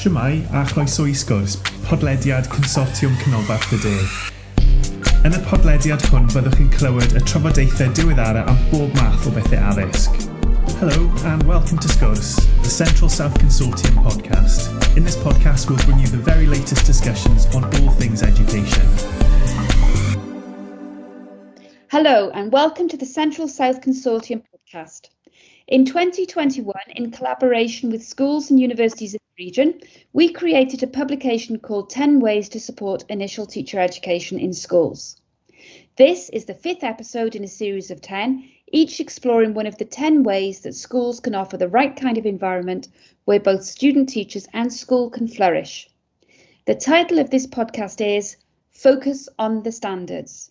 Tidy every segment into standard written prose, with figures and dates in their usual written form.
Shwmae a chroeso I Sgwrs, podlediad Consortiwm Canolbarth y De. Yn y podlediad hwn byddwch chi'n clywed y trafodaethau diweddara am bob math o bethau addysg. Hello and welcome to Sgwrs, the Central South Consortium podcast. In this podcast we'll bring you the very latest discussions on all things education. Hello and welcome to the Central South Consortium podcast. In 2021, in collaboration with schools and universities in the region, we created a publication called 10 Ways to Support Initial Teacher Education in Schools. This is the 5th episode in a series of 10, each exploring one of the 10 ways that schools can offer the right kind of environment where both student teachers and school can flourish. The title of this podcast is Focus on the Standards.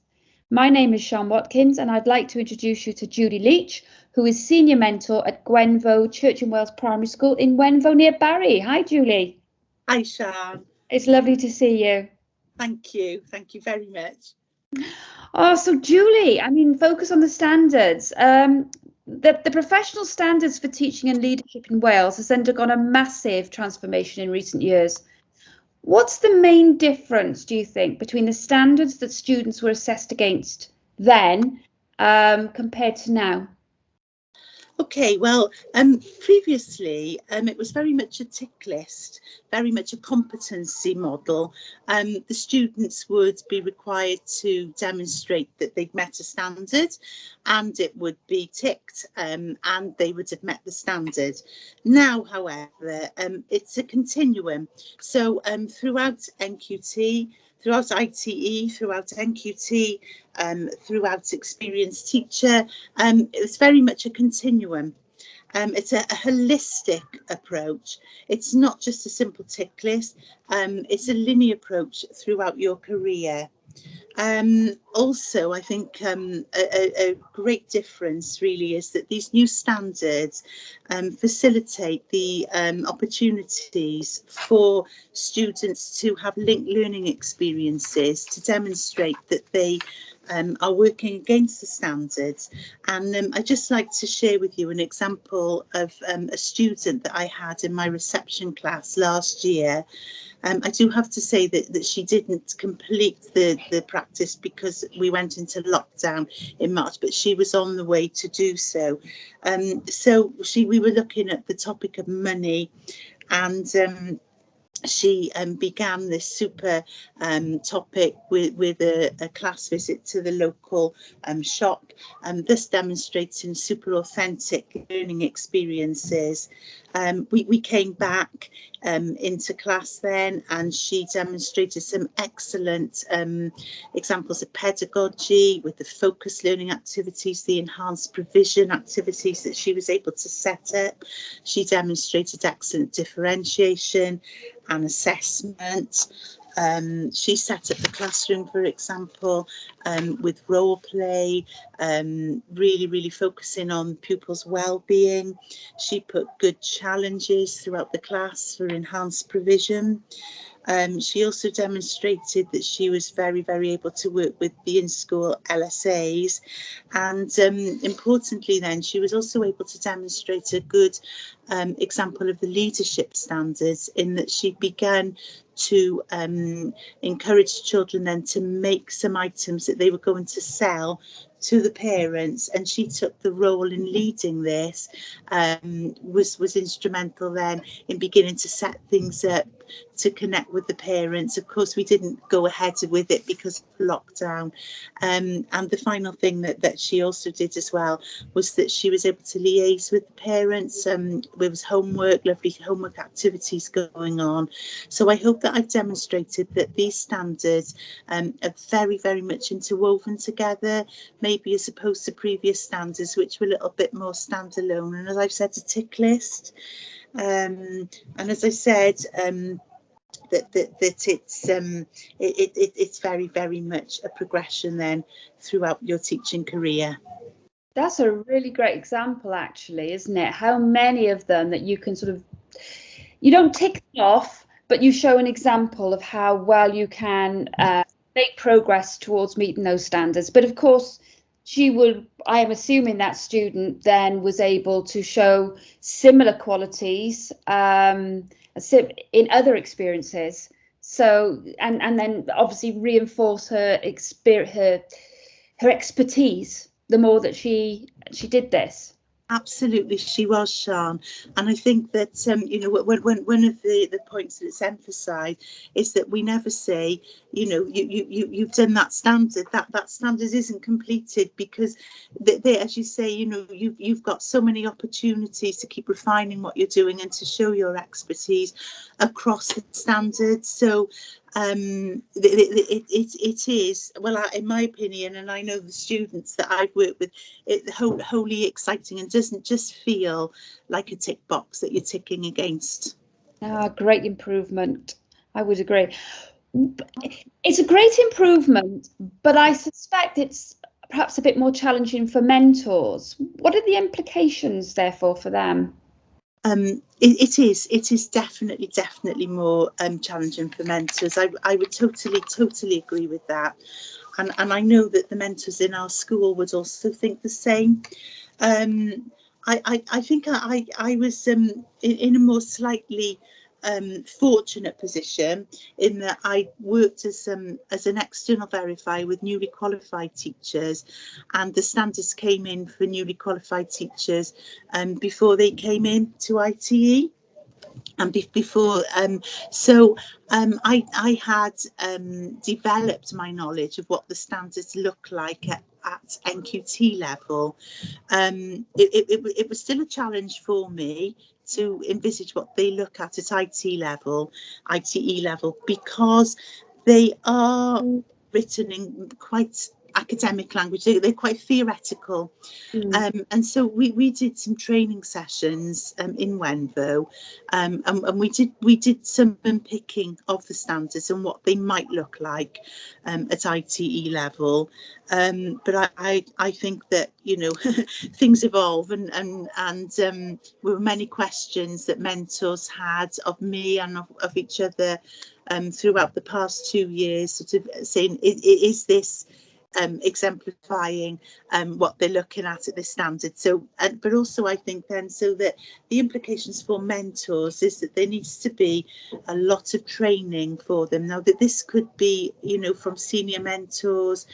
My name is Sian Watkins and I'd like to introduce you to Julie Leach, who is Senior Mentor at Gwenfo Church and Wells Primary School in Gwenfo near Barry. Hi Julie. Hi Sian. It's lovely to see you. Thank you very much. Oh, so Julie, focus on the standards. The professional standards for teaching and leadership in Wales has undergone a massive transformation in recent years. What's the main difference, do you think, between the standards that students were assessed against then compared to now? Okay, well, previously it was very much a tick list, very much a competency model. The students would be required to demonstrate that they'd met a standard and it would be ticked and they would have met the standard. Now, however, it's a continuum. So throughout NQT, throughout ITE, throughout NQT, throughout experienced teacher, it's very much a continuum. It's a holistic approach. It's not just a simple tick list. It's a linear approach throughout your career. Also, I think a great difference really is that these new standards facilitate the opportunities for students to have linked learning experiences to demonstrate that they are working against the standards. And I'd just like to share with you an example of a student that I had in my reception class last year. I do have to say that she didn't complete the practice because we went into lockdown in March, but she was on the way to do so. We were looking at the topic of money, and she began this super topic with a class visit to the local shop, thus demonstrating super authentic learning experiences. We came back into class then, and she demonstrated some excellent examples of pedagogy with the focused learning activities, the enhanced provision activities that she was able to set up. She demonstrated excellent differentiation and assessment. She set up the classroom, for example, with role play, really focusing on pupils' well-being. She put good challenges throughout the class for enhanced provision. She also demonstrated that she was very able to work with the in-school LSAs, and importantly then she was also able to demonstrate a good example of the leadership standards, in that she began to encourage children then to make some items that they were going to sell to the parents, and she took the role in leading this, was instrumental then in beginning to set things up to connect with the parents. Of course, we didn't go ahead with it because of lockdown. And the final thing that she also did as well was that she was able to liaise with the parents. There was lovely homework activities going on. So I hope that I've demonstrated that these standards are very much interwoven together, maybe as opposed to previous standards, which were a little bit more standalone. And as I've said, a tick list. And as I said, that it's very much a progression then throughout your teaching career. That's a really great example, actually, isn't it? How many of them that you can you don't tick them off, but you show an example of how well you can make progress towards meeting those standards. But of course, I am assuming that student then was able to show similar qualities in other experiences. So, and then obviously reinforce her expertise the more that she did this. Absolutely, she was, Sian. And I think that, you know, one of the points that it's emphasised is that we never say, you know, you've done that standard. That standard isn't completed, because, as you say, you know, you've got so many opportunities to keep refining what you're doing and to show your expertise across the standards. So it is, well, in my opinion, and I know the students that I've worked with, wholly exciting, and doesn't just feel like a tick box that you're ticking against. Great improvement. I would agree. It's a great improvement, but I suspect it's perhaps a bit more challenging for mentors. What are the implications, therefore, for them? It is definitely more challenging for mentors. I would totally agree with that, and I know that the mentors in our school would also think the same. I think I was in a more slightly fortunate position, in that I worked as an external verifier with newly qualified teachers, and the standards came in for newly qualified teachers before they came in to ITE. And before, I had developed my knowledge of what the standards look like at NQT level. It was still a challenge for me to envisage what they look at ITE level, because they are written in quite academic language. They're quite theoretical. And so we did some training sessions in Gwenfo, and we did some unpicking of the standards and what they might look like at ITE level. But I think that, you know, things evolve, and there were many questions that mentors had of me and of each other throughout the past 2 years, sort of saying, is this exemplifying what they're looking at this standard? So, but also I think then, so that the implications for mentors is that there needs to be a lot of training for them. Now, that this could be, you know, from senior mentors,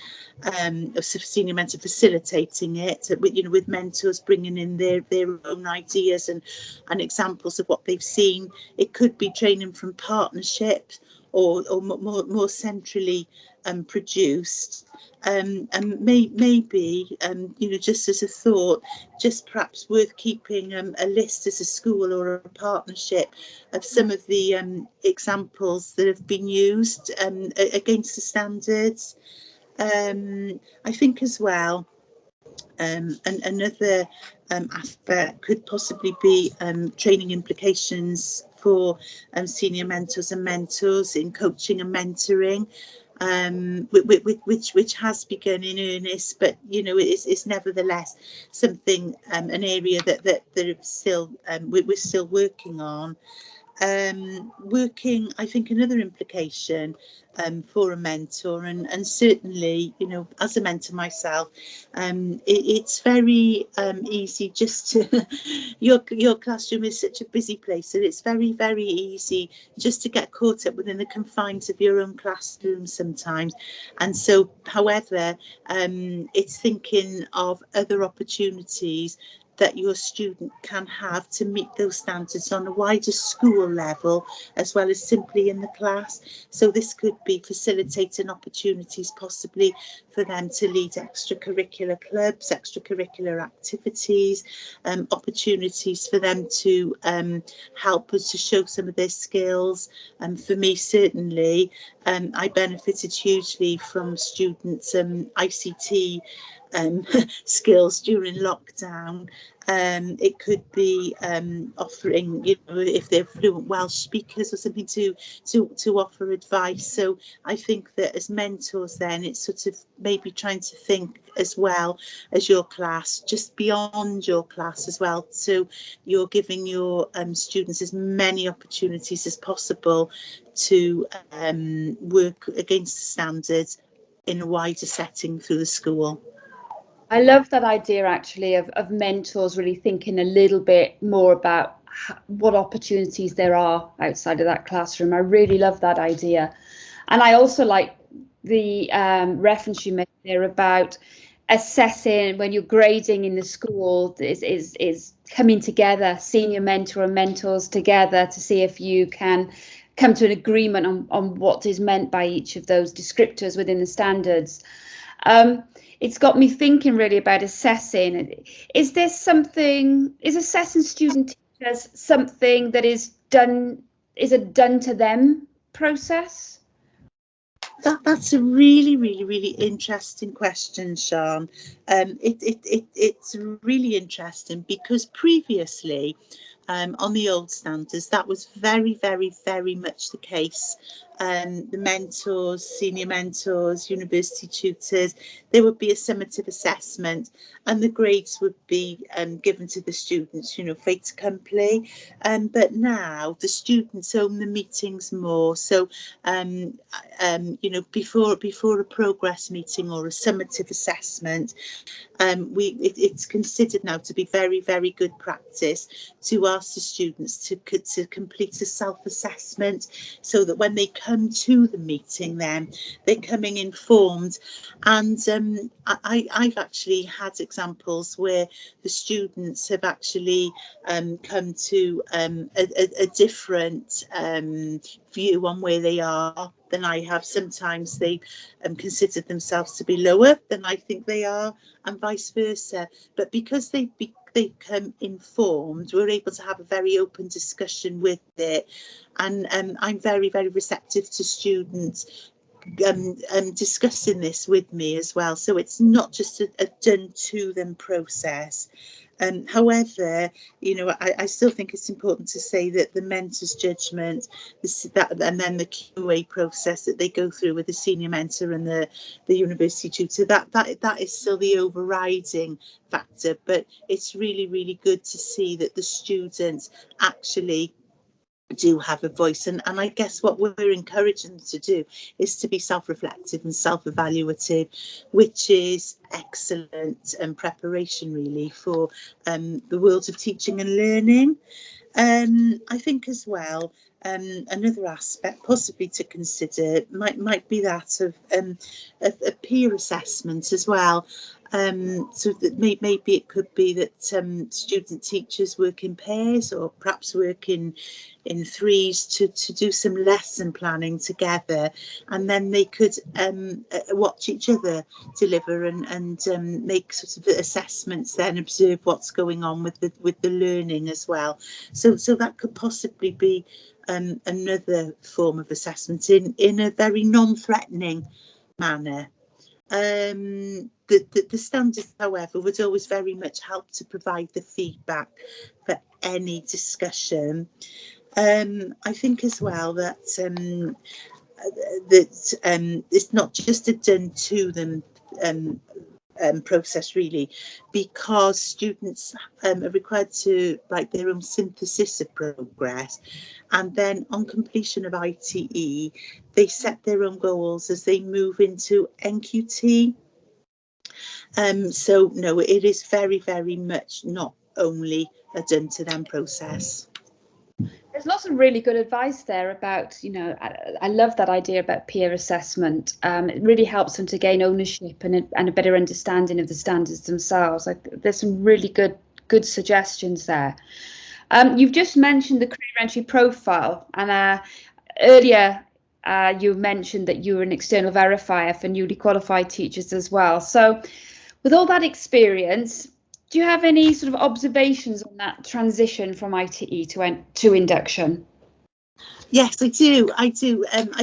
senior mentor facilitating it, you know, with mentors bringing in their own ideas and examples of what they've seen. It could be training from partnerships, or more centrally produced. And maybe, you know, just as a thought, just perhaps worth keeping a list as a school or a partnership of some of the examples that have been used against the standards. I think as well, and another aspect could possibly be training implications for senior mentors and mentors in coaching and mentoring, which has begun in earnest, but, you know, it's nevertheless something, an area that still we're still working on. I think another implication for a mentor, and certainly, you know, as a mentor myself, it's very easy just to your classroom is such a busy place, and it's very easy just to get caught up within the confines of your own classroom sometimes. And so, however, it's thinking of other opportunities that your student can have to meet those standards on a wider school level, as well as simply in the class. So this could be facilitating opportunities possibly for them to lead extracurricular clubs, extracurricular activities, opportunities for them to help us to show some of their skills. And for me, certainly, I benefited hugely from students' ICT skills during lockdown. It could be offering, you know, if they're fluent Welsh speakers or something, to offer advice. So I think that as mentors, then it's sort of maybe trying to think as well as your class, just beyond your class as well. So you're giving your students as many opportunities as possible to work against the standards in a wider setting through the school. I love that idea actually of mentors really thinking a little bit more about what opportunities there are outside of that classroom. I really love that idea. And I also like the reference you made there about assessing when you're grading in the school is coming together, senior mentor and mentors together to see if you can come to an agreement on what is meant by each of those descriptors within the standards. It's got me thinking really about assessing. Is assessing student teachers something that is a done to them process? That's a really interesting question, Sian. It's really interesting because previously, on the old standards, that was very much the case. The mentors, senior mentors, university tutors, there would be a summative assessment and the grades would be given to the students, fait accompli. But now the students own the meetings more. So, before a progress meeting or a summative assessment, it's considered now to be very good practice to ask the students to complete a self-assessment, so that when they come to the meeting, then they're coming informed. And I've actually had examples where the students have actually come to a different view on where they are than I have. Sometimes they consider themselves to be lower than I think they are, and vice versa. But because they become informed, we're able to have a very open discussion with it. And I'm very receptive to students discussing this with me as well. So it's not just a done to them process. However, I still think it's important to say that the mentor's judgment, and then the QA process that they go through with the senior mentor and the university tutor, that is still the overriding factor. But it's really good to see that the students actually do have a voice, and I guess what we're encouraging them to do is to be self-reflective and self-evaluative, which is excellent preparation really for the world of teaching and learning. I think as well, another aspect possibly to consider might be that of peer assessment as well. So that maybe it could be that student teachers work in pairs, or perhaps work in threes to do some lesson planning together, and then they could watch each other deliver and make sort of assessments, then observe what's going on with the learning as well. So that could possibly be another form of assessment in a very non-threatening manner. The standards, however, would always very much help to provide the feedback for any discussion. I think as well that it's not just a done to them process really, because students are required to write their own synthesis of progress, and then on completion of ITE they set their own goals as they move into NQT. So no, it is very much not only a done to them process. There's lots of really good advice there about, I love that idea about peer assessment. It really helps them to gain ownership and a better understanding of the standards themselves. There's some really good suggestions there. You've just mentioned the career entry profile, and earlier you mentioned that you were an external verifier for newly qualified teachers as well. So with all that experience, do you have any sort of observations on that transition from ITE to induction? Yes, I do. I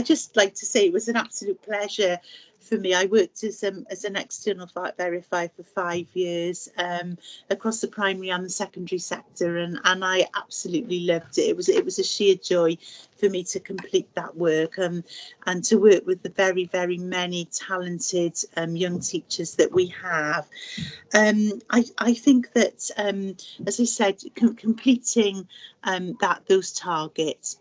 just like to say it was an absolute pleasure for me. I worked as an external verifier for 5 years across the primary and the secondary sector, and I absolutely loved it. It was a sheer joy for me to complete that work and to work with the very many talented young teachers that we have. I think that, as I said, completing those targets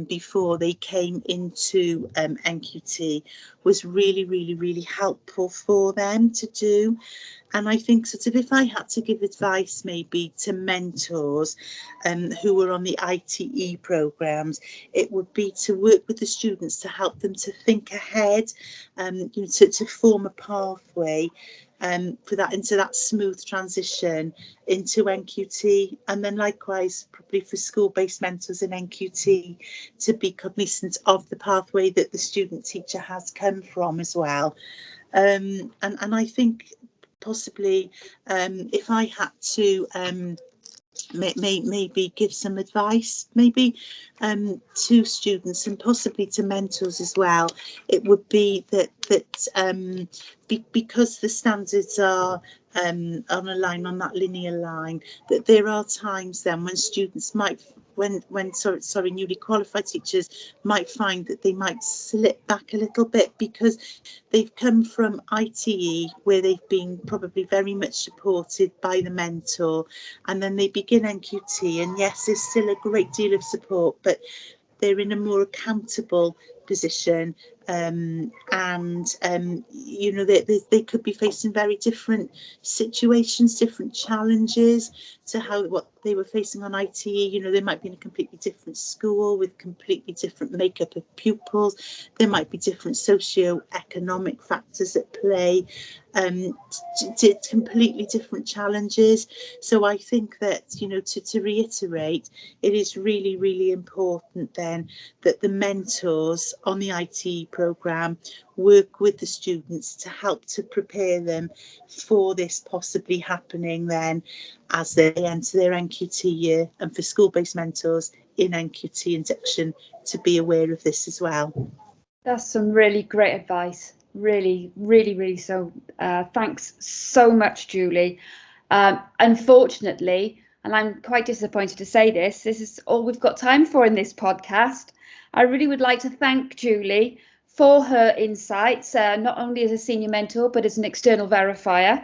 before they came into NQT was really helpful for them to do. And I think sort of if I had to give advice maybe to mentors who were on the ITE programmes, it would be to work with the students to help them to think ahead, to form a pathway for that, into that smooth transition into NQT, and then likewise probably for school-based mentors in NQT to be cognizant of the pathway that the student teacher has come from as well. And I think possibly if I had to maybe give some advice maybe to students and possibly to mentors as well, it would be that because the standards are on a line, on that linear line, that there are times then when students might newly qualified teachers might find that they might slip back a little bit because they've come from ITE where they've been probably very much supported by the mentor, and then they begin NQT, and yes, there's still a great deal of support, but they're in a more accountable position, they could be facing very different situations, different challenges to what they were facing on ITE. They might be in a completely different school with completely different makeup of pupils. There might be different socio-economic factors at play, completely different challenges. So I think that, to reiterate, it is really, really important then that the mentors on the ITE programme work with the students to help to prepare them for this possibly happening then as they enter their NQT year, and for school-based mentors in NQT induction to be aware of this as well. That's some really great advice. Really, really, really so. Thanks so much, Julie. Unfortunately, and I'm quite disappointed to say this is all we've got time for in this podcast. I really would like to thank Julie for her insights, not only as a senior mentor, but as an external verifier.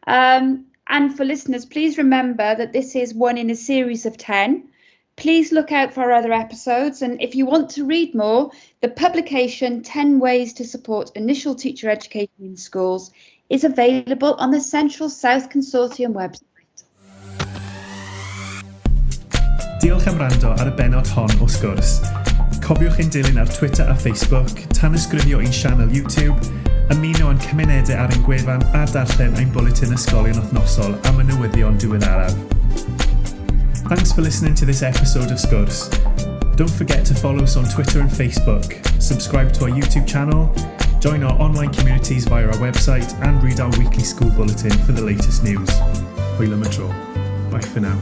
And for listeners, please remember that this is one in a series of 10. Please look out for our other episodes. And if you want to read more, the publication 10 Ways to Support Initial Teacher Education in Schools is available on the Central South Consortium website. Diolch am wrando ar y benod hon o Sgwrs. Cofiwch ein dilyn ar Twitter a Facebook, tanysgrifio ein sianel YouTube, ymuno yn cymunedau ar ein gwefan a darllen ein bwletin ysgolion wythnosol am y newyddion diweddaraf. Thanks for listening to this episode of Sgwrs. Don't forget to follow us on Twitter and Facebook, subscribe to our YouTube channel, join our online communities via our website, and read our weekly school bulletin for the latest news. Hwyl am y tro. Bye for now.